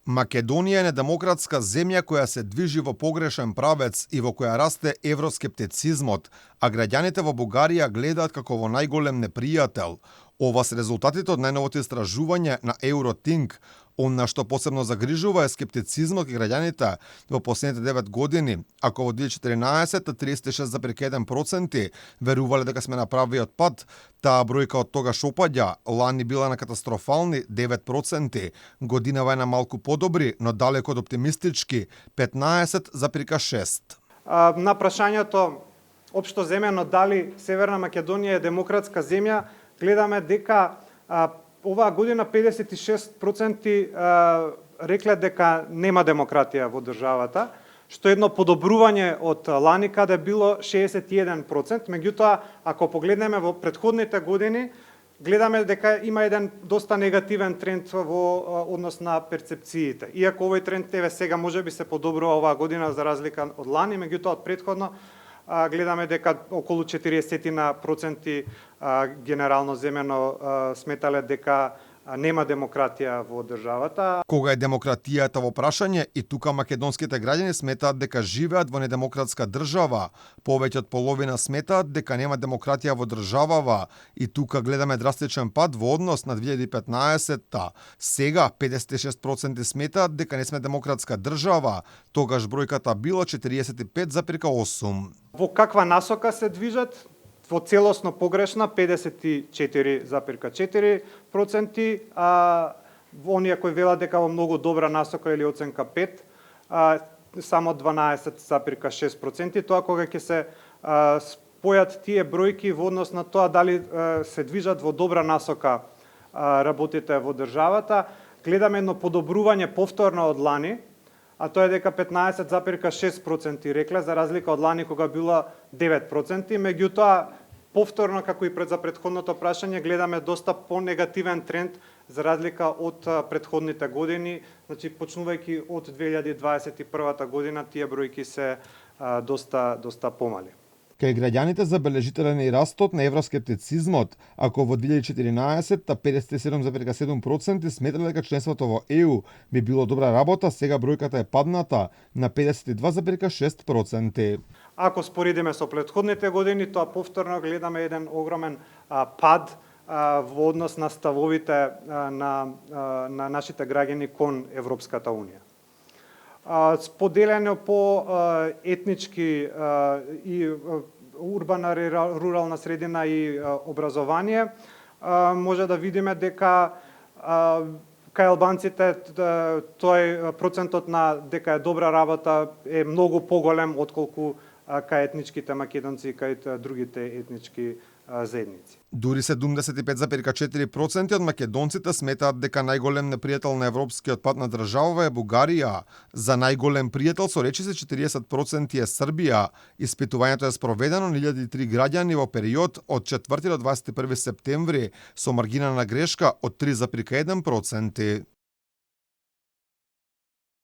Македонија е недемократска земја која се движи во погрешен правец и во која расте евроскептицизмот, а граѓаните во Бугарија гледаат како во најголем непријател. Ова се резултатите од најновото истражување на Eurothink. Она што посебно загрижува е скептицизмот кај граѓаните во последните 9 години, ако во 2014 36,1% верувале дека сме на правиот пат, таа бројка од тогаш опаѓа, лани била на катастрофални 9%, годинава е на малку подобри, но далеко од оптимистички 15,6%. На прашањето општо земено дали Северна Македонија е демократска земја, гледаме дека оваа година 56% рекле дека нема демократија во државата, што е едно подобрување од лани каде било 61%, меѓутоа ако погледнеме во претходните години, гледаме дека има еден доста негативен тренд во однос на перцепциите. Иако овој тренд сега можеби се подобрува оваа година за разлика од лани, меѓутоа од претходно гледаме дека околу 40% генерално земено сметале дека нема демократија во државата. Кога е демократијата во прашање, и тука македонските граѓани сметаат дека живеат во недемократска држава. Повеќе од половина сметаат дека нема демократија во државава, и тука гледаме драстичен пад во однос на 2015-та. Сега 56% сметаат дека не сме демократска држава, тогаш бројката била 45,8. Во каква насока се движат? Во целосно погрешна 54,4%, оние кои велат дека во многу добра насока или оценка 5, само 12,6%. Тоа кога ќе се спојат тие бројки во однос на тоа дали се движат во добра насока работите во државата, гледаме едно подобрување повторно од лани, а тоа е дека 15,6% рекле, за разлика од лани кога било 9%, меѓутоа повторно, како и за претходното прашање, гледаме доста понегативен тренд за разлика од претходните години, значи почнувајќи од 2021 година тие бројки се доста помали. Кај граѓаните забележителен е и растот на евроскептицизмот, ако во 2014 57,7% сметале дека членството во ЕУ би било добра работа, сега бројката е падната на 52,6%. Ако споредиме со претходните години, тоа повторно гледаме еден огромен пад во однос на ставовите на нашите граѓани кон Европската Унија. Споделено по етнички и урбана, рурална средина и образование, може да видиме дека кај албанците тој процентот на дека е добра работа е многу поголем отколку кај етничките македонци и кај другите етнички заедници. Дури 75,4% од македонците сметаат дека најголем непријател на европскиот пат на држава е Бугарија. За најголем пријател со речиси 40% е Србија. Испитувањето е спроведено на 1003 граѓани во период од 4 до 21 септември со маргина на грешка од 3,1%.